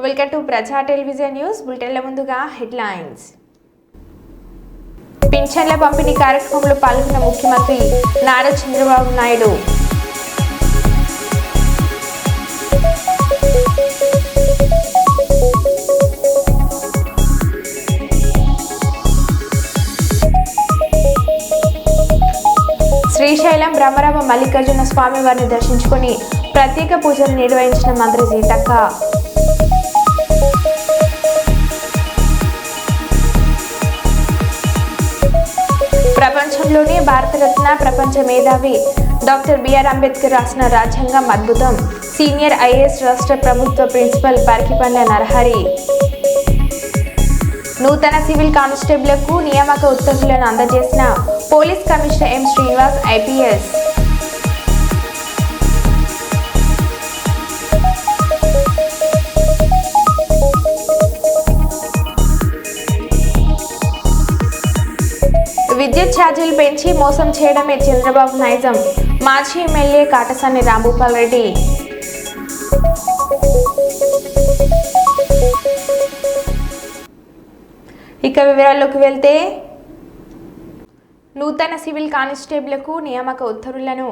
Welcome to ప్రజా television news బులెటిన్ల ముందుగా headlines. పింఛన్ల పంపిణీ కార్యక్రమంలో పాల్గొన్న ముఖ్యమంత్రి నారా చంద్రబాబు నాయుడు. శ్రీశైలం బ్రహ్మరామ మల్లికార్జున స్వామి వారిని దర్శించుకుని ప్రత్యేక పూజలు నిర్వహించిన మంత్రి సీతక్క. ప్రపంచంలోనే భారతరత్న ప్రపంచ మేధావి డాక్టర్ బిఆర్ అంబేద్కర్ రాసిన రాజ్యాంగం అద్భుతం. సీనియర్ ఐఏఎస్ రాష్ట్ర ప్రభుత్వ ప్రిన్సిపల్ పరికిపండ్ల నరహరి. నూతన సివిల్ కానిస్టేబుళ్లకు నియామక ఉత్తర్వులను అందజేసిన police commissioner M Srinivas IPS. విద్యుత్ ఛార్జీలు పెంచి మోసం చేయడమే చంద్రబాబు నైజం. మాజీ ఎమ్మెల్యే కాటసాని రాంభూపాల్ రెడ్డి. ఇక వివరాల్లోకి వెళ్తే, నూతన సివిల్ కానిస్టేబుళ్లకు నియామక ఉత్తర్వులను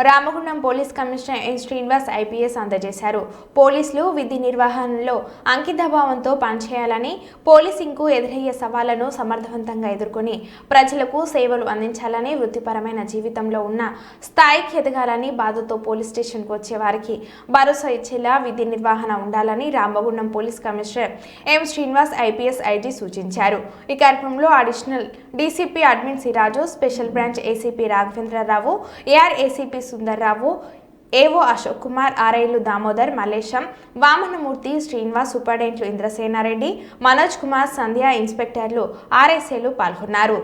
Ramagundam police commissioner N Srinivas IPS అందజేశారు. పోలీసులు విధి నిర్వహణలో అంకితభావంతో పనిచేయాలని, పోలీసింగ్కు ఎదురయ్యే సవాళ్లను సమర్థవంతంగా ఎదుర్కొని ప్రజలకు సేవలు అందించాలని, వృత్తిపరమైన జీవితంలో ఉన్న స్థాయికి ఎదగాలని, బాధతో పోలీస్ స్టేషన్కు వచ్చే వారికి భరోసా ఇచ్చేలా విధి నిర్వహణ ఉండాలని Ramagundam police commissioner M Srinivas IPS IG సూచించారు. ఈ కార్యక్రమంలో additional DCP admin Siraju, special branch ACP Raghavendrarao, AR ACP Sundarrao, AO Ashok Kumar, ఆర్ఐలు Damodar, Mallesham, Vamanamurthy, Srinivas, సూపరింటెండెంట్లు Indrasena Reddy, Manoj Kumar, సంధ్య, ఇన్స్పెక్టర్లు, ఆర్ఎస్ఏలు పాల్గొన్నారు.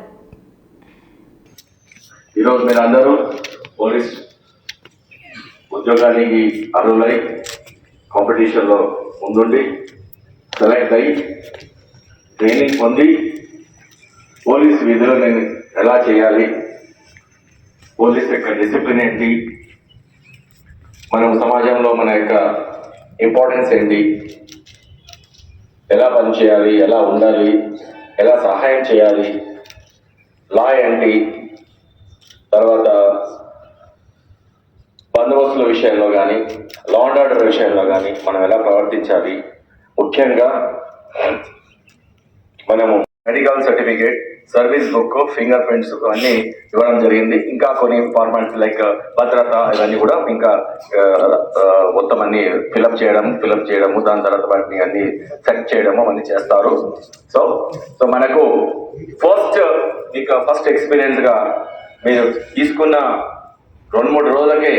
ఈరోజు మీరందరూ పోలీస్ ఉద్యోగానికి అర్హులై కాంపిటీషన్లో ముందుండి సెలెక్ట్ అయ్యి ట్రైనింగ్ పొంది పోలీస్ విధులను ఎలా చేయాలి, పోలీస్ యొక్క డిసిప్లిన్ ఏంటి, మనం సమాజంలో మన యొక్క ఇంపార్టెన్స్ ఏంటి, ఎలా పనిచేయాలి, ఎలా ఉండాలి, ఎలా సహాయం చేయాలి, లా ఏంటి, తర్వాత బందోబస్తుల విషయంలో కానీ, లా అండ్ ఆర్డర్ విషయంలో కానీ మనం ఎలా ప్రవర్తించాలి, ముఖ్యంగా మనము medical certificate, service book, finger prints అన్నీ ఇవ్వడం జరిగింది. ఇంకా కొన్ని ఫార్మాలిటీస్ లైక్ భద్రత ఇవన్నీ కూడా ఇంకా మొత్తం అన్ని ఫిలప్ చేయడము, దాని తర్వాత వాటిని అన్ని సెట్ చేయడము అన్నీ చేస్తారు. సో మనకు ఫస్ట్ ఎక్స్పీరియన్స్ గా మీరు తీసుకున్న 2-3 రోజులకే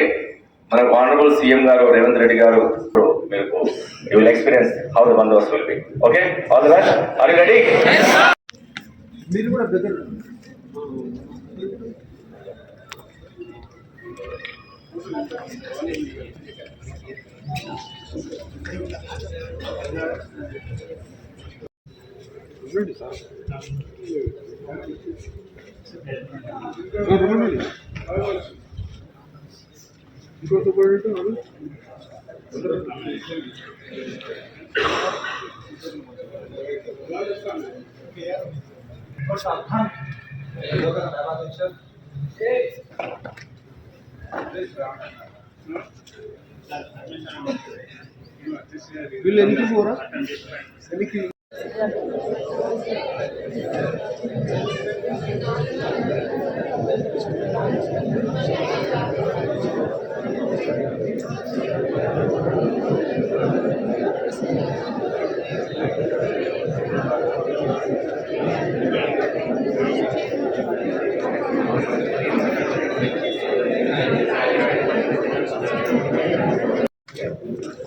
మనకు ఆనరబుల్ సీఎం గారు రేవంత్ రెడ్డి గారు మీకు you will experience how the బందోబస్తు will be. Okay, all the best. Are you ready? మీరు కూడా బ్రదర్ ఇంకోటి వీళ్ళు ఎనికి పోరా ఎనికి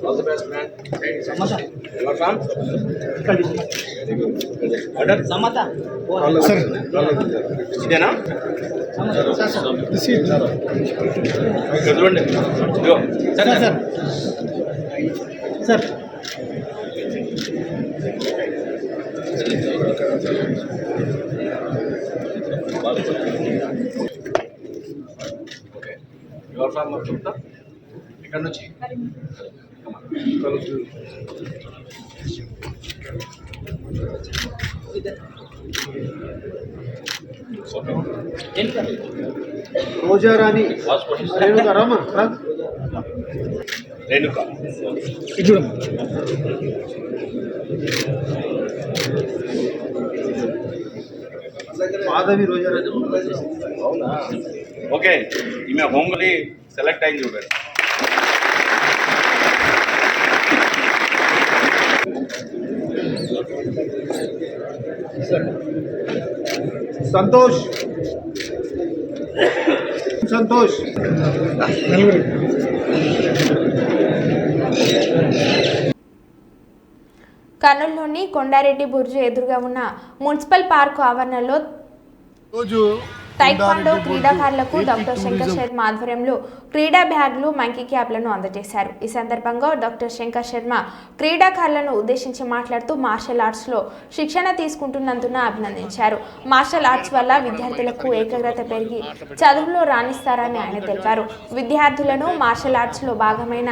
All the best, man. Samata. You are from? Order. Samata. Sir. Idena? Sir. This is. Good one. Go. Sir. Sir. Okay. You are from Gupta? ఇక్కడ నుంచి రోజారాణి రేణుకా రామ రేణుకా మాధవి రోజారాణి. అవునా? ఓకే, ఈమె హోమ్లీ సెలెక్ట్ అయింది చూడండి. సంతోష్ సంతోష్ కర్నూలులోని కొండారెడ్డి బుర్జు ఎదురుగా ఉన్న మున్సిపల్ పార్కు ఆవరణలో తైక్వాండో క్రీడాకారులకు డాక్టర్ శంకర్ శర్మ ఆధ్వర్యంలో క్రీడా బ్యాగ్లు మంకీ క్యాప్లను అందజేశారు. ఈ సందర్భంగా డాక్టర్ శంకర్ శర్మ క్రీడాకారులను ఉద్దేశించి మాట్లాడుతూ మార్షల్ ఆర్ట్స్లో శిక్షణ తీసుకుంటున్నందున అభినందించారు. మార్షల్ ఆర్ట్స్ వల్ల విద్యార్థులకు ఏకాగ్రత పెరిగి చదువులో రాణిస్తారని ఆయన తెలిపారు. విద్యార్థులను మార్షల్ ఆర్ట్స్లో భాగమైన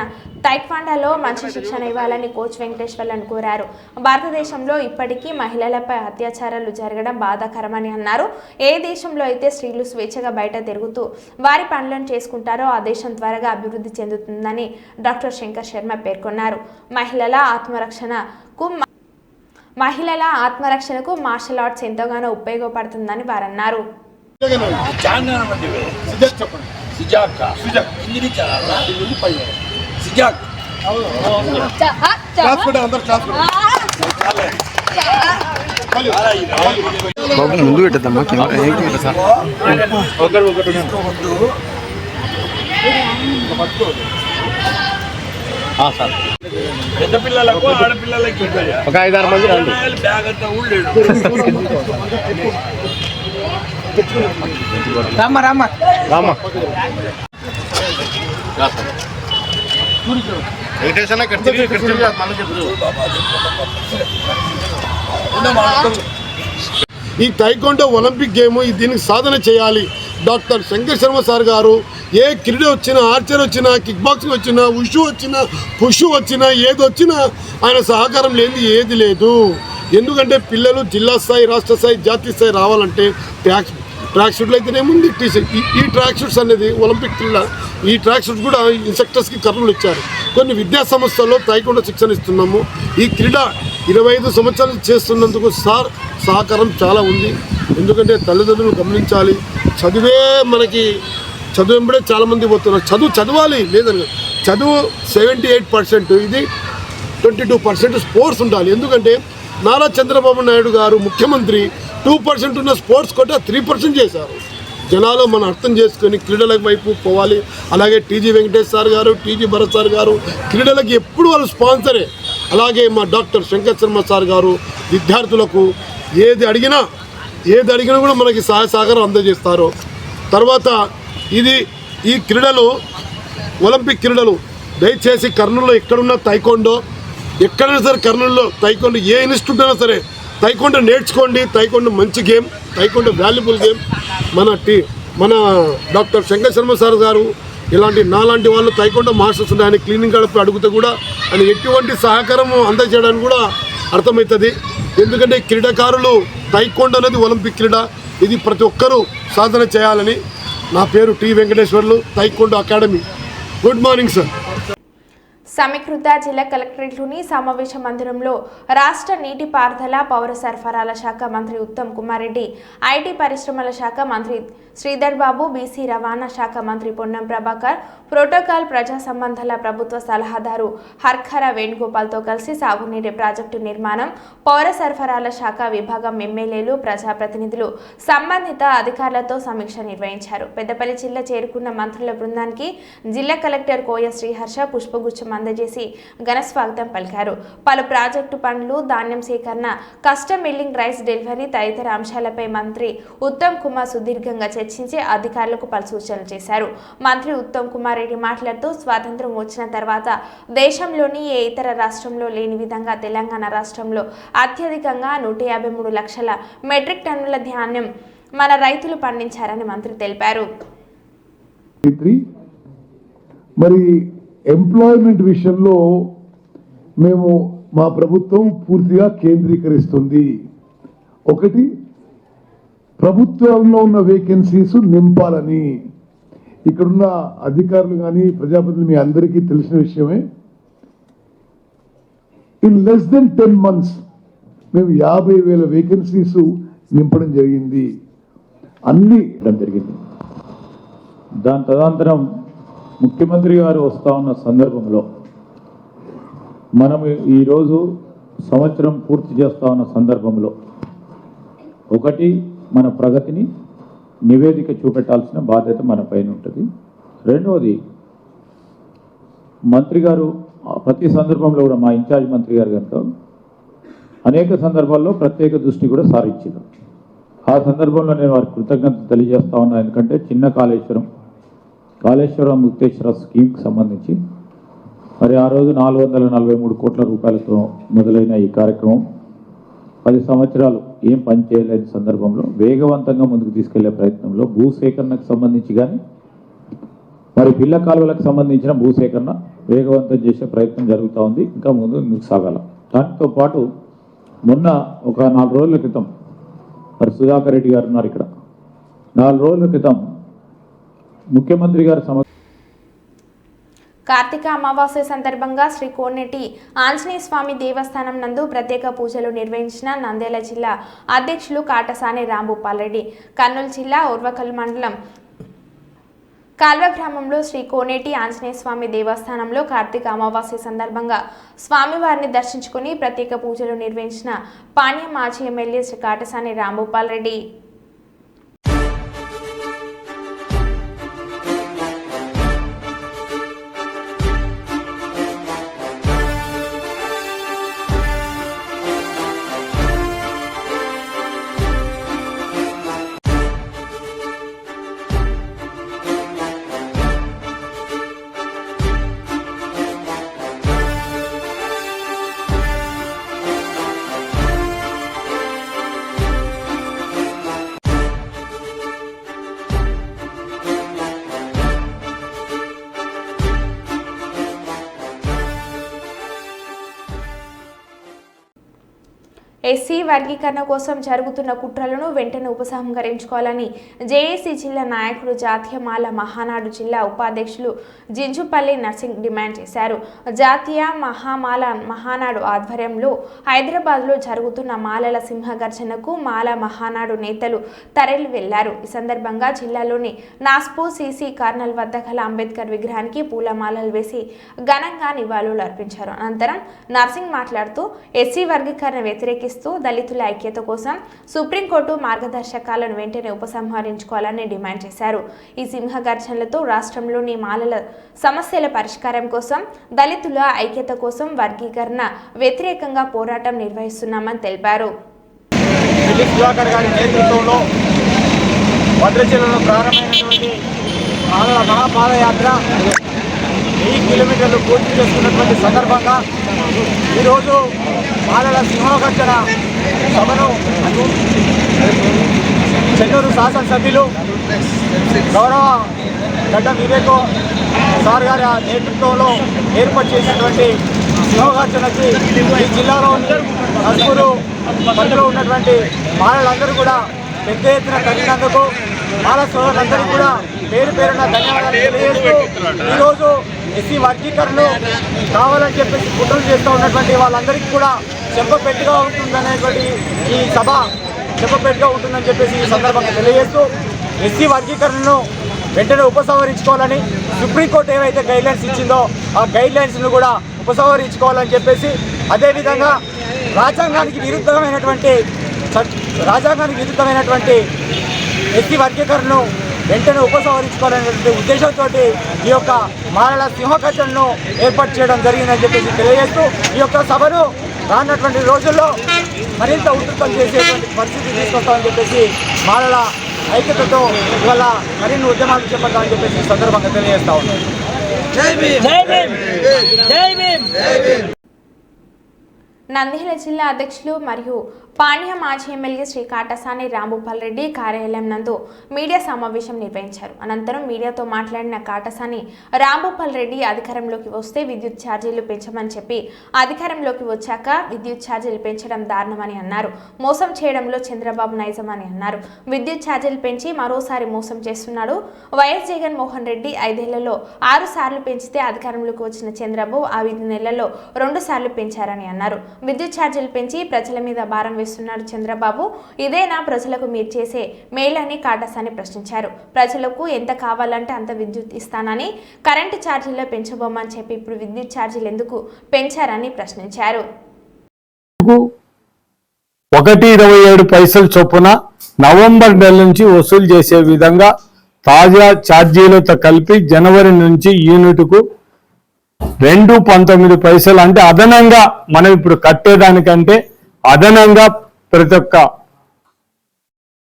తైక్వాండోలో మంచి శిక్షణ ఇవ్వాలని కోచ్ వెంకటేశ్వర్లను కోరారు. భారతదేశంలో ఇప్పటికీ మహిళలపై అత్యాచారాలు జరగడం బాధాకరమని అన్నారు. ఏ దేశంలో అయితే స్త్రీలు స్వేచ్ఛగా బయట తిరుగుతూ వారి పనులను చేసుకుంటారో ఆ దేశం త్వరగా అభివృద్ధి చెందుతుందని డాక్టర్ శంకర్ శర్మ పేర్కొన్నారు. మహిళల ఆత్మరక్షణకు మార్షల్ ఆర్ట్స్ ఎంతగానో ఉపయోగపడుతుందని వారన్నారు. ముందు పెట్టద్దమ్మా పెద్ద పిల్లలకు ఆడపిల్లలకి ఒక 5-6 మంది రండి. బ్యాగ్ అంతా ఊళ్ళేడు. రామ్మ రామ్మ రామ్మ ఈ తైక్వాండో ఒలింపిక్ గేమ్ దీనికి సాధన చేయాలి. డాక్టర్ శంకర్ శర్మ సార్ గారు ఏ క్రీడ వచ్చినా, ఆర్చర్ వచ్చినా, కిక్ బాక్సింగ్ వచ్చినా, ఉషు వచ్చినా, పుషు వచ్చినా, ఏది వచ్చినా ఆయన సహకారం లేనిది ఏది లేదు. ఎందుకంటే పిల్లలు జిల్లా స్థాయి, రాష్ట్ర స్థాయి, జాతీయ స్థాయి రావాలంటే ట్రాక్ షూట్లు అయితేనేముంది, ఈ ట్రాక్ షూట్స్ అనేది ఒలింపిక్ క్రీడ. ఈ ట్రాక్ షూట్స్ కూడా ఇన్స్ట్రక్టర్స్కి కర్నూలు ఇచ్చారు. కొన్ని విద్యా సంస్థల్లో తైక్వాండో శిక్షణ ఇస్తున్నాము. ఈ క్రీడ 25 సంవత్సరాలు చేస్తున్నందుకు సార్ సహకారం చాలా ఉంది. ఎందుకంటే తల్లిదండ్రులు గమనించాలి. చదువే మనకి చదువు వెంబడే చాలామంది పోతున్నారు. చదవాలి లేదని, చదువు 78%, ఇది 22% స్పోర్ట్స్ ఉండాలి. ఎందుకంటే నారా చంద్రబాబు నాయుడు గారు ముఖ్యమంత్రి 2% ఉన్న స్పోర్ట్స్ కోటా 3% చేశారు. జనాలు మనం అర్థం చేసుకొని క్రీడల వైపు పోవాలి. అలాగే టీజీ వెంకటేష్ సార్ గారు, టీజీ భరత్ సార్ గారు క్రీడలకి ఎప్పుడు వాళ్ళు స్పాన్సరే. అలాగే మా డాక్టర్ శంకర్ శర్మ సార్ గారు విద్యార్థులకు ఏది అడిగినా కూడా మనకి సహాయ సహకారం అందజేస్తారు. తర్వాత ఈ క్రీడలు ఒలింపిక్ క్రీడలు దయచేసి కర్నూలులో ఎక్కడున్న తైక్వాండో, ఎక్కడైనా సరే కర్నూలులో తైక్వాండో ఏ ఇన్స్టిట్యూట్ అయినా సరే తైక్వాండో నేర్చుకోండి. తైక్వాండో మంచి గేమ్, తైక్వాండో వాల్యుబుల్ గేమ్. మన డాక్టర్ శంకర్ శర్మ సార్ గారు ఇలాంటి నాలాంటి వాళ్ళు తైక్వాండో మాస్టర్స్ ఉన్నాయి. ఆయన క్లీనింగ్ గడప అడిగితే కూడా ఆయన ఎటువంటి సహకారం అందజేయడానికి కూడా అర్థమవుతుంది. ఎందుకంటే క్రీడాకారులు తైక్వాండో అనేది ఒలింపిక్ క్రీడ. ఇది ప్రతి ఒక్కరూ సాధన చేయాలని. నా పేరు T Venkateswarlu, taekwondo academy. Good morning sir. సమీకృత జిల్లా కలెక్టరేట్లోని సమావేశ మందిరంలో రాష్ట్ర నీటిపారుదల, పౌర సరఫరాల శాఖ మంత్రి ఉత్తమ్ కుమార్ రెడ్డి, ఐటీ పరిశ్రమల శాఖ మంత్రి శ్రీధర్ బాబు, బీసీ రవాణా శాఖ మంత్రి పొన్నం ప్రభాకర్, ప్రోటోకాల్ ప్రజా సంబంధాల ప్రభుత్వ సలహాదారు హర్ఖర వేణుగోపాల్తో కలిసి సాగునీటి ప్రాజెక్టు నిర్మాణం, పౌర సరఫరాల శాఖ విభాగం ఎమ్మెల్యేలు, ప్రజాప్రతినిధులు, సంబంధిత అధికారులతో సమీక్ష నిర్వహించారు. పెద్దపల్లి జిల్లా చేరుకున్న మంత్రుల బృందానికి జిల్లా కలెక్టర్ కోయ శ్రీహర్ష పుష్పగుచ్చం అందజేసి ఘన స్వాగతం పలికారు. పలు ప్రాజెక్టు పనులు, ధాన్యం సేకరణ, కస్టమ్ మిల్లింగ్, రైస్ డెలివరీ తదితర అంశాలపై మంత్రి ఉత్తమ్ కుమార్ సుదీర్ఘంగా చర్చించి అధికారులకు పలు సూచనలు చేశారు. మంత్రి ఉత్తమ్ కుమార్ రెడ్డి మాట్లాడుతూ స్వాతంత్ర్యం వచ్చిన తర్వాత దేశంలోని ఏ ఇతర రాష్ట్రంలో లేని విధంగా తెలంగాణ రాష్ట్రంలో అత్యధికంగా 153 లక్షల మెట్రిక్ టన్నుల ధాన్యం మన రైతులు పండించారని మంత్రి తెలిపారు. మరి ఎంప్లాయ్మెంట్ విషయంలో మేము మా ప్రభుత్వం పూర్తిగా కేంద్రీకరిస్తుంది. ఒకటి, ప్రభుత్వంలో ఉన్న వేకెన్సీస్ నింపాలని. ఇక్కడున్న అధికారులు కానీ ప్రజాప్రతినిధులు మీ అందరికీ తెలిసిన విషయమే. ఇన్ లెస్ దెన్ 10 months మేము 50,000 వేకెన్సీస్ నింపడం జరిగింది. అన్ని జరిగింది. దాని తదనంతరం ముఖ్యమంత్రి గారు వస్తూ ఉన్న సందర్భంలో మనం ఈరోజు సంవత్సరం పూర్తి చేస్తూ ఉన్న సందర్భంలో ఒకటి, మన ప్రగతిని నివేదిక చూపెట్టాల్సిన బాధ్యత మన పైన ఉంటుంది. రెండవది, మంత్రి గారు ప్రతి సందర్భంలో కూడా మా ఇన్ఛార్జ్ మంత్రి గారు కనుక అనేక సందర్భాల్లో ప్రత్యేక దృష్టి కూడా సారించారు. ఆ సందర్భంలో నేను వారికి కృతజ్ఞత తెలియజేస్తా ఉన్నా. ఎందుకంటే చిన్న కాళేశ్వరం ముక్తేశ్వర స్కీమ్కి సంబంధించి మరి ఆ రోజు 443 కోట్ల రూపాయలతో మొదలైన ఈ కార్యక్రమం 10 సంవత్సరాలు ఏం పని చేయలేని సందర్భంలో వేగవంతంగా ముందుకు తీసుకెళ్లే ప్రయత్నంలో భూసేకరణకు సంబంధించి కానీ మరి పిల్ల కాలువలకు సంబంధించిన భూసేకరణ వేగవంతం చేసే ప్రయత్నం జరుగుతూ ఉంది. ఇంకా ముందుకు సాగాల. దాంతో పాటు మొన్న ఒక 4 రోజుల క్రితం మరి సుధాకర్ రెడ్డి గారు ఉన్నారు ఇక్కడ. 4 రోజుల క్రితం ముఖ్యమంత్రి గారు కార్తీక అమావాస్య సందర్భంగా శ్రీ కోనేటి ఆంజనేయ స్వామి దేవస్థానం నందు ప్రత్యేక పూజలు నిర్వహించిన నంద్యాల జిల్లా అధ్యక్షులు కాటసాని రాంభూపాల్ రెడ్డి. కర్నూలు జిల్లా ఉర్వకల్ మండలం కాల్వ గ్రామంలో శ్రీ కోనేటి ఆంజనేయ స్వామి దేవస్థానంలో కార్తీక అమావాస్య సందర్భంగా స్వామివారిని దర్శించుకుని ప్రత్యేక పూజలు నిర్వహించిన పాణ్యం మాజీ ఎమ్మెల్యే శ్రీ కాటసాని రాంభూపాల్ రెడ్డి. ఎస్సీ వర్గీకరణ కోసం జరుగుతున్న కుట్రలను వెంటనే ఉపసంహరించుకోవాలని జేఏసీ జిల్లా నాయకులు జాతీయ మాల మహానాడు జిల్లా ఉపాధ్యక్షులు జింజుపల్లి నర్సింగ్ డిమాండ్ చేశారు. జాతీయ మహామాల మహానాడు ఆధ్వర్యంలో హైదరాబాద్లో జరుగుతున్న మాలల సింహగర్జనకు మాల మహానాడు నేతలు తరలి వెళ్లారు. ఈ సందర్భంగా జిల్లాలోని నాస్పో సీసీ కార్నల్ వద్ద గల అంబేద్కర్ విగ్రహానికి పూలమాలలు వేసి ఘనంగా నివాళులు అర్పించారు. అనంతరం నర్సింగ్ మాట్లాడుతూ ఎస్సీ వర్గీకరణ వ్యతిరేకిస్తూ దళితుల ఐక్యత కోసం సుప్రీంకోర్టు మార్గదర్శకాలను వెంటనే ఉపసంహరించుకోవాలని డిమాండ్ చేశారు. ఈ సింహగర్జనలతో రాష్ట్రంలోని మాలల సమస్యల పరిష్కారం కోసం దళితుల ఐక్యత కోసం వర్గీకరణ వ్యతిరేకంగా పోరాటం నిర్వహిస్తున్నామని తెలిపారు. సుధాకర్ గారి నేతృత్వంలో భద్రాచలంలో ప్రారంభమైనటువంటి మాలల మహాపాదయాత్ర 1000 కిలోమీటర్లు పూర్తి చేసుకున్నటువంటి సందర్భంగా ఈరోజు మాలల సింహగర్జన సభను చెన్నూరు శాసనసభ్యులు గౌరవ గడ్డ వివేక్ సార్ గారి నేతృత్వంలో ఏర్పాటు చేసినటువంటి సింహగర్జనకి ఈ జిల్లాలో నలుగురు పరిధిలో ఉన్నటువంటి మాలలందరూ కూడా పెద్ద ఎత్తున తగినందుకు మాల సోదరులందరికీ కూడా పేరు పేరున ధన్యవాదాలు తెలియజేస్తూ ఈరోజు ఎస్సీ వర్గీకరణ కావాలని చెప్పేసి కుట్రలు చేస్తూ ఉన్నటువంటి వాళ్ళందరికీ కూడా చెప్పపెట్టుగా ఉంటుందనేటువంటి ఈ సభ చెప్పపెట్టుగా ఉంటుందని చెప్పేసి ఈ సందర్భంగా తెలియజేస్తూ ఎస్సీ వర్గీకరణను వెంటనే ఉపసంహరించుకోవాలని సుప్రీంకోర్టు ఏవైతే గైడ్లైన్స్ ఇచ్చిందో ఆ గైడ్లైన్స్ను కూడా ఉపసంహరించుకోవాలని చెప్పేసి అదేవిధంగా రాజ్యాంగానికి విరుద్ధమైనటువంటి ఎస్సీ వర్గీకరణను వెంటనే ఉపసంహరించుకోవాలనేటువంటి ఉద్దేశంతో ఈ యొక్క మాలల సింహగర్జనను ఏర్పాటు చేయడం జరిగిందని చెప్పేసి తెలియజేస్తూ ఈ యొక్క సభను రానున్నటువంటి రోజుల్లో మరింత ఉధృతం చేసేటువంటి పరిస్థితి తీసుకొస్తామని చెప్పేసి మాలల ఐక్యతతో ఇవాళ మరిన్ని ఉద్యమాలు చేపడతామని చెప్పేసి ఈ సందర్భంగా తెలియజేస్తా ఉన్నాం. నంద్యాల జిల్లా అధ్యక్షులు మరియు పాణ్య మాజీ ఎమ్మెల్యే శ్రీ కాటసాని రాంభూపాల్ రెడ్డి కార్యాలయం నందు మీడియా సమావేశం నిర్వహించారు. అనంతరం మీడియాతో మాట్లాడిన కాటసాని రాంభూపాల్ రెడ్డి అధికారంలోకి వస్తే విద్యుత్ ఛార్జీలు పెంచమని చెప్పి అధికారంలోకి వచ్చాక విద్యుత్ ఛార్జీలు పెంచడం దారుణమని అన్నారు. మోసం చేయడంలో చంద్రబాబు నైజమని అన్నారు. విద్యుత్ ఛార్జీలు పెంచి మరోసారి మోసం చేస్తున్నాడు. వైఎస్ జగన్మోహన్ రెడ్డి 5 ఏళ్లలో 6 సార్లు పెంచితే అధికారంలోకి వచ్చిన చంద్రబాబు ఆ 5 నెలల్లో 2 సార్లు పెంచారని అన్నారు. విద్యుత్ ఛార్జీలు పెంచి ప్రజల మీద భారం వేస్తున్నాడు చంద్రబాబు. ఇదేనా ప్రజలకు మీరు చేసే మేలని కాటసాని ప్రశ్నించారు. ప్రజలకు ఎంత కావాలంటే అంత విద్యుత్ ఇస్తానని కరెంటు ఛార్జీల్లో పెంచబోమని చెప్పి ఇప్పుడు విద్యుత్ ఛార్జీలు ఎందుకు పెంచారని ప్రశ్నించారు. 1.27 చొప్పున నవంబర్ నెల నుంచి వసూలు చేసే విధంగా తాజా ఛార్జీలతో కలిపి జనవరి నుంచి యూనిట్కు 2.19 అంటే అదనంగా మనం ఇప్పుడు కట్టేదానికంటే అదనంగా ప్రతి ఒక్క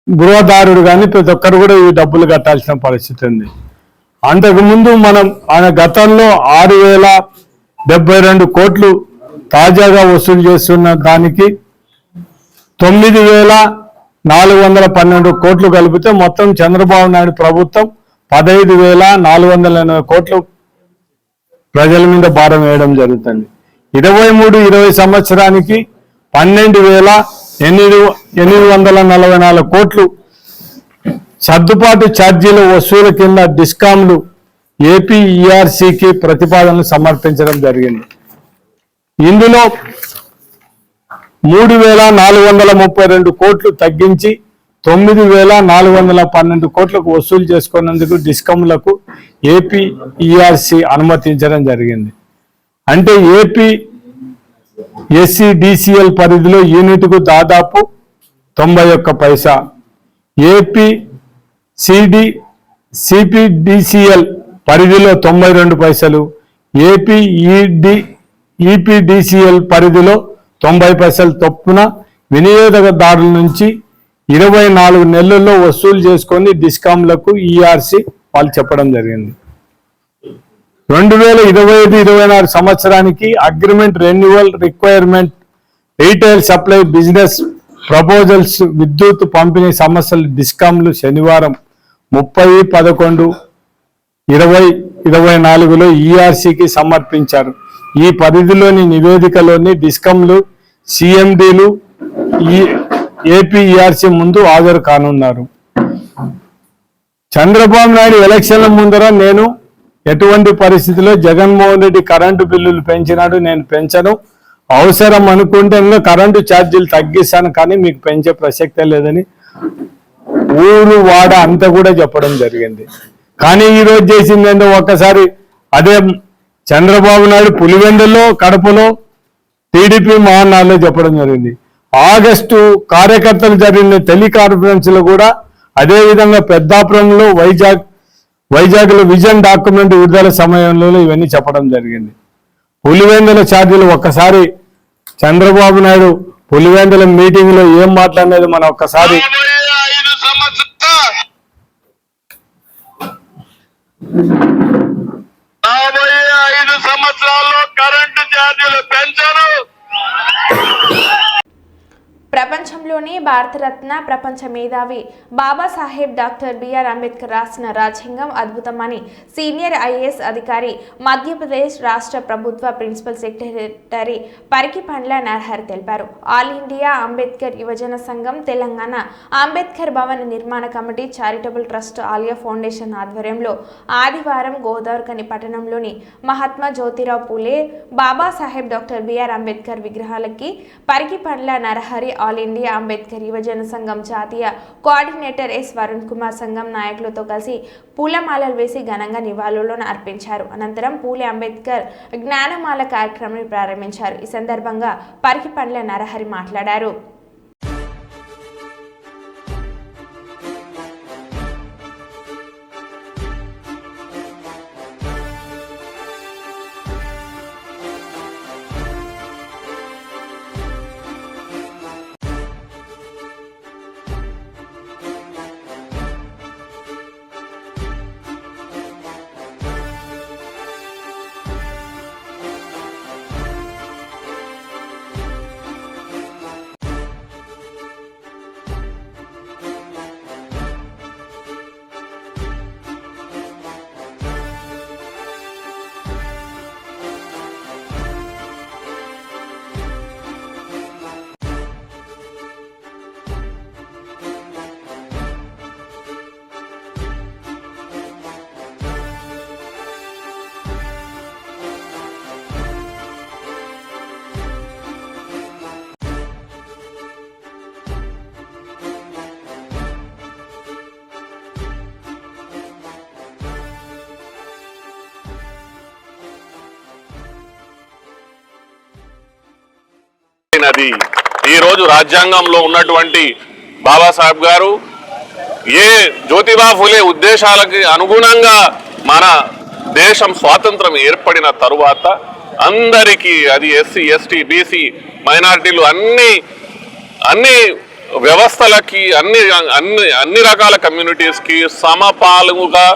గృహదారుడు కానీ ప్రతి ఒక్కరు కూడా ఈ డబ్బులు కట్టాల్సిన పరిస్థితి ఉంది. అంతకుముందు మనం ఆయన గతంలో 6,072 కోట్లు తాజాగా వసూలు చేస్తున్న దానికి 9,412 కోట్లు కలిపితే మొత్తం చంద్రబాబు నాయుడు ప్రభుత్వం 15,480 కోట్లు ప్రజల మీద భారం వేయడం జరుగుతుంది. 23-20 సంవత్సరానికి 12,844 కోట్లు సర్దుబాటు ఛార్జీల వసూలు కింద డిస్కాంలు ఏపీఈఆర్సీకి ప్రతిపాదనలు సమర్పించడం జరిగింది. ఇందులో 3,432 కోట్లు తగ్గించి 9,412 కోట్లకు వసూలు చేసుకున్నందుకు డిస్కంలకు ఏపీఈఆర్సీ అనుమతించడం జరిగింది. అంటే ఏపీ SCDCL పరిధిలో యూనిట్కు దాదాపు 91 పైసా, ఏపీ CPDCL పరిధిలో 92 పైసలు, ఏపీ EPDCL పరిధిలో 90 పైసలు చొప్పున వినియోగదారుల నుంచి 24 నెలల్లో వసూలు చేసుకొని డిస్కాంలకు ఈఆర్సీ వాళ్ళు చెప్పడం జరిగింది. 2025-26 సంవత్సరానికి agreement renewal requirement retail supply business proposals విద్యుత్ పంపిణీ సమస్యలు డిస్కాంలు శనివారం 30/11/2024లో ఈఆర్సీకి సమర్పించారు. ఈ పరిధిలోని నివేదికలోని డిస్కాంలు CMDలు ఏపీఈఆర్సీ ముందు హాజరు కానున్నారు. చంద్రబాబు నాయుడు ఎలక్షన్ల ముందర నేను ఎటువంటి పరిస్థితిలో జగన్మోహన్ రెడ్డి కరెంటు బిల్లులు పెంచినాడు, నేను పెంచను, అవసరం అనుకుంటే ఇంకా కరెంటు ఛార్జీలు తగ్గిస్తాను కానీ మీకు పెంచే ప్రసక్తే లేదని ఊరు వాడ అంతా కూడా చెప్పడం జరిగింది. కానీ ఈరోజు చేసింది ఏంటో ఒక్కసారి అదే చంద్రబాబు నాయుడు పులివెందుల్లో కడపలో టీడీపీ మహానాడులో చెప్పడం జరిగింది. ఆగస్టు కార్యకర్తలు జరిగిన టెలికాన్ఫరెన్స్ లో కూడా అదేవిధంగా పెద్దాపురంలో వైజాగ్లో విజన్ డాక్యుమెంట్ విడుదల సమయంలో ఇవన్నీ చెప్పడం జరిగింది. పులివెందుల ఛార్జీలు ఒక్కసారి చంద్రబాబు నాయుడు పులివెందుల మీటింగ్ లో ఏం మాట్లాడినది మనం ఒక్కసారి 45 సంవత్సరాల్లో కరెంటు ఛార్జీలు పెంచరు. ప్రపంచంలోని భారతరత్న ప్రపంచ మేధావి బాబాసాహెబ్ డాక్టర్ బిఆర్ అంబేద్కర్ రాసిన రాజ్యాంగం అద్భుతమని సీనియర్ ఐఏఎస్ అధికారి మధ్యప్రదేశ్ రాష్ట్ర ప్రభుత్వ ప్రిన్సిపల్ సెక్రటరీ పరికిపండ్ల నరహరి తెలిపారు. ఆల్ ఇండియా అంబేద్కర్ యువజన సంఘం, తెలంగాణ అంబేద్కర్ భవన్ నిర్మాణ committee, charitable trust, Aliya foundation ఆధ్వర్యంలో ఆదివారం గోదావరిఖని పట్టణంలోని మహాత్మా జ్యోతిరావు పూలే, బాబాసాహెబ్ డాక్టర్ బిఆర్ అంబేద్కర్ విగ్రహాలకి పరికిపండ్ల నరహరి ఆల్ ఇండియా అంబేద్కర్ యువజన సంఘం జాతీయ కోఆర్డినేటర్ ఎస్ వరుణ్ కుమార్ సంఘం నాయకులతో కలిసి పూలమాలలు వేసి ఘనంగా నివాళులను అర్పించారు. అనంతరం పూలే అంబేద్కర్ జ్ఞానమాల కార్యక్రమాన్ని ప్రారంభించారు. ఈ సందర్భంగా పరికిపండ్ల నరహరి మాట్లాడారు. అది ఈ రోజు రాజ్యాంగంలో ఉన్నటువంటి బాబాసాహెబ్ గారు ఏ జ్యోతిబా ఫులే ఉద్దేశాలకి అనుగుణంగా మన దేశం స్వాతంత్రం ఏర్పడిన తరువాత అందరికీ అది ఎస్సీ ఎస్టీ బీసీ మైనారిటీలు అన్ని వ్యవస్థలకి అన్ని రకాల కమ్యూనిటీస్కి సమపాలుగా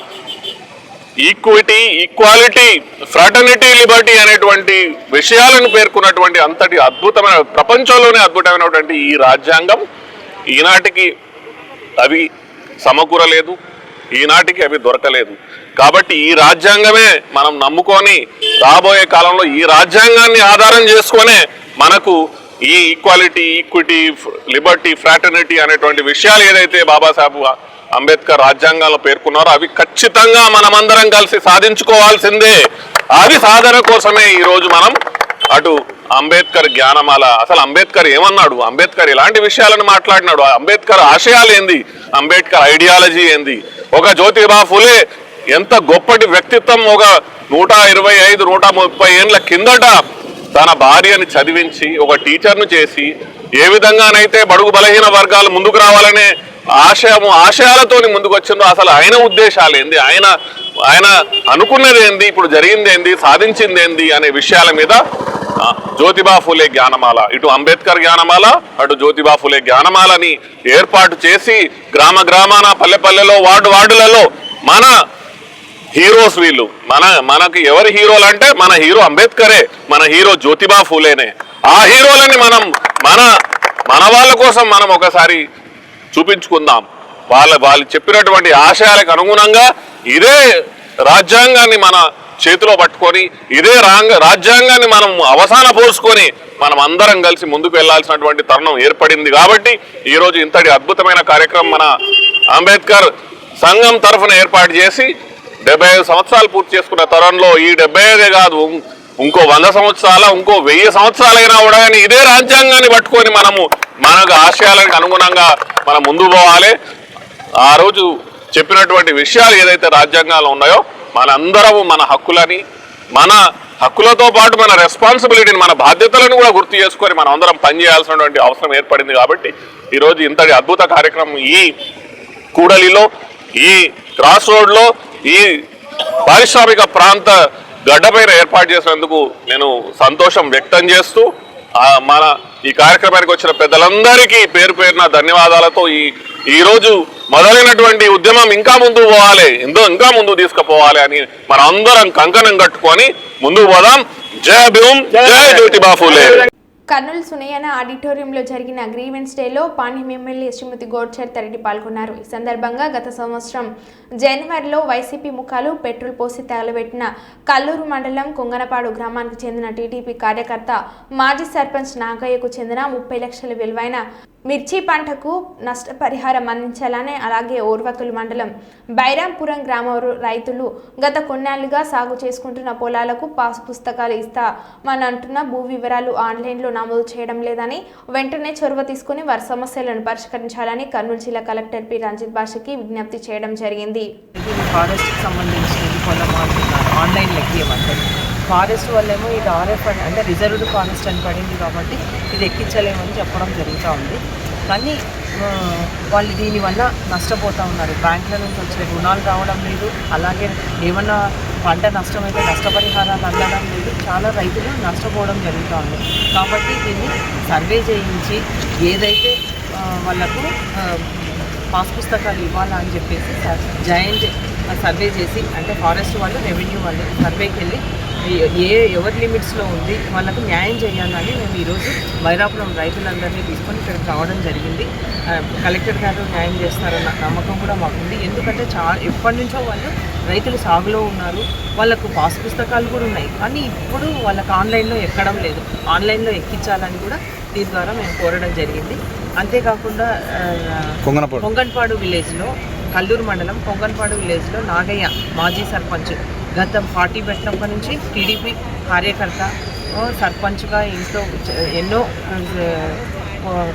ఈక్విటీ, ఈక్వాలిటీ, ఫ్రాటర్నిటీ, లిబర్టీ అనేటువంటి విషయాలను పేర్కొన్నటువంటి అంతటి అద్భుతమైన, ప్రపంచంలోనే అద్భుతమైనటువంటి ఈ రాజ్యాంగం ఈనాటికి అవి సమకూరలేదు, ఈనాటికి అవి దొరకలేదు. కాబట్టి ఈ రాజ్యాంగమే మనం నమ్ముకొని రాబోయే కాలంలో ఈ రాజ్యాంగాన్ని ఆధారం చేసుకొనే మనకు ఈ ఈక్వాలిటీ, ఈక్విటీ, లిబర్టీ, ఫ్రాటర్నిటీ అనేటువంటి విషయాలు ఏదైతే బాబాసాహెబ్ అంబేద్కర్ రాజ్యాంగంలో పేర్కొన్నారో అవి ఖచ్చితంగా మనమందరం కలిసి సాధించుకోవాల్సిందే. అది సాధన కోసమే ఈరోజు మనం అటు అంబేద్కర్ జ్ఞానమాల, అసలు అంబేద్కర్ ఏమన్నాడు, అంబేద్కర్ ఎలాంటి విషయాలను మాట్లాడినాడు, అంబేద్కర్ ఆశయాలు ఏంది, అంబేద్కర్ ఐడియాలజీ ఏంది, ఒక జ్యోతిబా ఫులే ఎంత గొప్పటి వ్యక్తిత్వం, ఒక 125, 130 ఏళ్ళ కిందట తన భార్యని చదివించి ఒక టీచర్ను చేసి ఏ విధంగానైతే బడుగు బలహీన వర్గాలు ముందుకు రావాలనే ఆశయాలతోని ముందుకు వచ్చిందో అసలు ఆయన ఉద్దేశాలు ఏంది, ఆయన అనుకున్నది ఏంది, ఇప్పుడు జరిగింది ఏంది, సాధించింది ఏంది అనే విషయాల మీద జ్యోతిబా ఫులే జ్ఞానమాల, ఇటు అంబేద్కర్ జ్ఞానమాల అటు జ్యోతిబా ఫులే జ్ఞానమాలని ఏర్పాటు చేసి గ్రామ గ్రామాన పల్లె వార్డులలో మన హీరోస్ వీళ్ళు, మనకి ఎవరి హీరోలు అంటే మన హీరో అంబేద్కరే, మన హీరో జ్యోతిబా ఫులేనే. ఆ హీరోలని మనం మన వాళ్ళ కోసం మనం ఒకసారి చూపించుకుందాం. వాళ్ళు చెప్పినటువంటి ఆశయాలకు అనుగుణంగా ఇదే రాజ్యాంగాన్ని మన చేతిలో పట్టుకొని ఇదే రాజ్యాంగాన్ని మనం అవసాన పోసుకొని మనం అందరం కలిసి ముందుకు వెళ్లాల్సినటువంటి తరుణం ఏర్పడింది. కాబట్టి ఈరోజు ఇంతటి అద్భుతమైన కార్యక్రమం మన అంబేద్కర్ సంఘం తరఫున ఏర్పాటు చేసి 75 సంవత్సరాలు పూర్తి చేసుకున్న తరుణంలో ఈ 75 కాదు, ఇంకో 100 సంవత్సరాల, ఇంకో 1000 సంవత్సరాలైనా కూడా కానీ ఇదే రాజ్యాంగాన్ని పట్టుకొని మనకు ఆశయాలకు అనుగుణంగా మనం ముందుకు పోవాలి. ఆ రోజు చెప్పినటువంటి విషయాలు ఏదైతే రాజ్యాంగాల్లో ఉన్నాయో మనందరము మన హక్కులతో పాటు మన రెస్పాన్సిబిలిటీని, మన బాధ్యతలను కూడా గుర్తు చేసుకొని మనం అందరం పనిచేయాల్సినటువంటి అవసరం ఏర్పడింది. కాబట్టి ఈరోజు ఇంతటి అద్భుత కార్యక్రమం ఈ కూడలిలో, ఈ క్రాస్ రోడ్లో, ఈ పారిశ్రామిక ప్రాంత గడ్డపైన ఏర్పాటు చేసినందుకు నేను సంతోషం వ్యక్తం చేస్తూ మన ఈ కార్యక్రమానికి వచ్చిన పెద్దలందరికీ పేరు పేరున ధన్యవాదాలతో ఈరోజు మొదలైనటువంటి ఉద్యమం ఇంకా ముందుకు పోవాలి, ఇంకా ముందుకు తీసుకుపోవాలి అని మన అందరం కంకణం కట్టుకొని ముందుకు పోదాం. జై భీమ్, జై జ్యోతిబా ఫులే. కర్నూలు సునయన ఆడిటోరియంలో జరిగిన గ్రీవెన్స్ డేలో పాణ్యం ఎమ్మెల్యే శ్రీమతి గోడ్చర్తరెడ్డి పాల్గొన్నారు. ఈ సందర్భంగా గత సంవత్సరం జనవరిలో వైసీపీ ముఖాలు పెట్రోల్ పోసి తగలబెట్టిన కల్లూరు మండలం కొంగనపాడు గ్రామానికి చెందిన టీడీపీ కార్యకర్త మాజీ సర్పంచ్ నాగయ్యకు చెందిన 30 లక్షల విలువైన మిర్చి పంటకు నష్టపరిహారం అందించాలని, అలాగే ఓర్వకల్ మండలం బైరాంపురం గ్రామ రైతులు గత కొన్నేళ్లుగా సాగు చేసుకుంటున్న పొలాలకు పాస్ పుస్తకాలు ఇస్తామనంటున్న భూ వివరాలు ఆన్లైన్లో నమోదు చేయడం లేదని, వెంటనే చొరవ తీసుకుని వారి సమస్యలను పరిష్కరించాలని కర్నూలు జిల్లా కలెక్టర్ పి రంజిత్ భాషకి విజ్ఞప్తి చేయడం జరిగింది. ఫారెస్ట్కి సంబంధించినది పొలం ఆన్లైన్ లెక్కియమంటారు. ఫారెస్ట్ వల్లేమో ఇది ఆర్ఎఫ్ అంటే రిజర్వ్డ్ ఫారెస్ట్ అని పడింది కాబట్టి ఇది ఎక్కించలేమని చెప్పడం జరుగుతూ ఉంది. కానీ వాళ్ళు దీనివల్ల నష్టపోతూ ఉన్నారు. బ్యాంకుల నుంచి వచ్చే రుణాలు రావడం లేదు, అలాగే ఏమన్నా పంట నష్టమైతే నష్టపరిహారాలు అందడం లేదు. చాలా రైతులు నష్టపోవడం జరుగుతూ ఉంది. కాబట్టి దీన్ని సర్వే చేయించి ఏదైతే వాళ్ళకు పాస్ పుస్తకాలు ఇవ్వాలా అని చెప్పేసి జాయింట్ సర్వే చేసి, అంటే ఫారెస్ట్ వాళ్ళు రెవెన్యూ వాళ్ళు సర్వేకి వెళ్ళి ఎవరి లిమిట్స్లో ఉంది వాళ్ళకు న్యాయం చేయాలని మేము ఈరోజు బైరాపురం రైతులందరినీ తీసుకొని ఇక్కడికి రావడం జరిగింది. కలెక్టర్ గారు న్యాయం చేస్తారన్న నమ్మకం కూడా మాకుంది. ఎందుకంటే ఎప్పటి నుంచో వాళ్ళు రైతులు సాగులో ఉన్నారు, వాళ్ళకు పాస్ పుస్తకాలు కూడా ఉన్నాయి, కానీ ఇప్పుడు వాళ్ళకు ఆన్లైన్లో ఎక్కడం లేదు. ఆన్లైన్లో ఎక్కించాలని కూడా దీని ద్వారా మేము కోరడం జరిగింది. అంతేకాకుండా కొంగన్పాడు విలేజ్లో, కల్లూరు మండలం కొంగన్పాడు విలేజ్లో నాగయ్య మాజీ సర్పంచ్ గత 40 పెట్టినప్పటి నుంచి టీడీపీ కార్యకర్త, సర్పంచ్గా ఇంట్లో ఎన్నో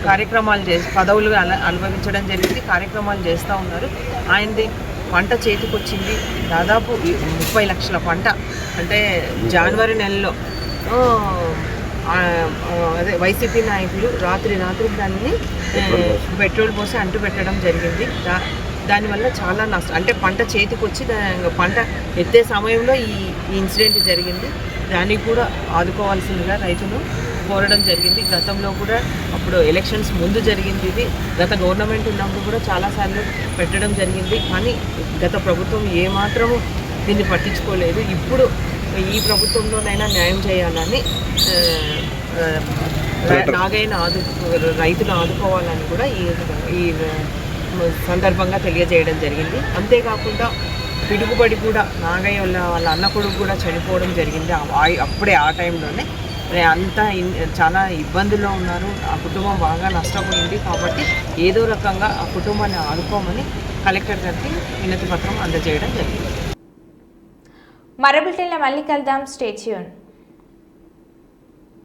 కార్యక్రమాలు పదవులు అనుభవించడం జరిగింది, కార్యక్రమాలు చేస్తూ ఉన్నారు. ఆయనది పంట చేతికొచ్చింది దాదాపు 30 లక్షల పంట. అంటే జనవరి నెలలో అదే వైసీపీ నాయకులు రాత్రి దాన్ని పెట్రోల్ పోసి అంటు పెట్టడం జరిగింది. దానివల్ల చాలా నష్టం, అంటే పంట చేతికి వచ్చి పంట ఎత్తే సమయంలో ఈ ఇన్సిడెంట్ జరిగింది. దానికి కూడా ఆదుకోవాల్సిందిగా రైతులు కోరడం జరిగింది. గతంలో కూడా అప్పుడు ఎలక్షన్స్ ముందు జరిగింది ఇది. గత గవర్నమెంట్ ఉన్నప్పుడు కూడా చాలాసార్లు పెట్టడం జరిగింది. కానీ గత ప్రభుత్వం ఏమాత్రము దీన్ని పట్టించుకోలేదు. ఇప్పుడు ఈ ప్రభుత్వంలోనైనా న్యాయం చేయాలని నాగైన రైతులు ఆదుకోవాలని కూడా ఈ సందర్భంగా తెలియజేయడం జరిగింది. అంతేకాకుండా పిడుగుబడి కూడా నాగయ్య వాళ్ళ అన్న కొడుకు కూడా చనిపోవడం జరిగింది అప్పుడే ఆ టైంలోనే. అంతా చాలా ఇబ్బందుల్లో ఉన్నారు, ఆ కుటుంబం బాగా నష్టపోయింది. కాబట్టి ఏదో రకంగా ఆ కుటుంబాన్ని ఆదుకోమని కలెక్టర్ గారికి వినతి పత్రం అందజేయడం జరిగింది. మరో బులెటిన్లో మళ్ళీ కలుద్దాం. Stay tune.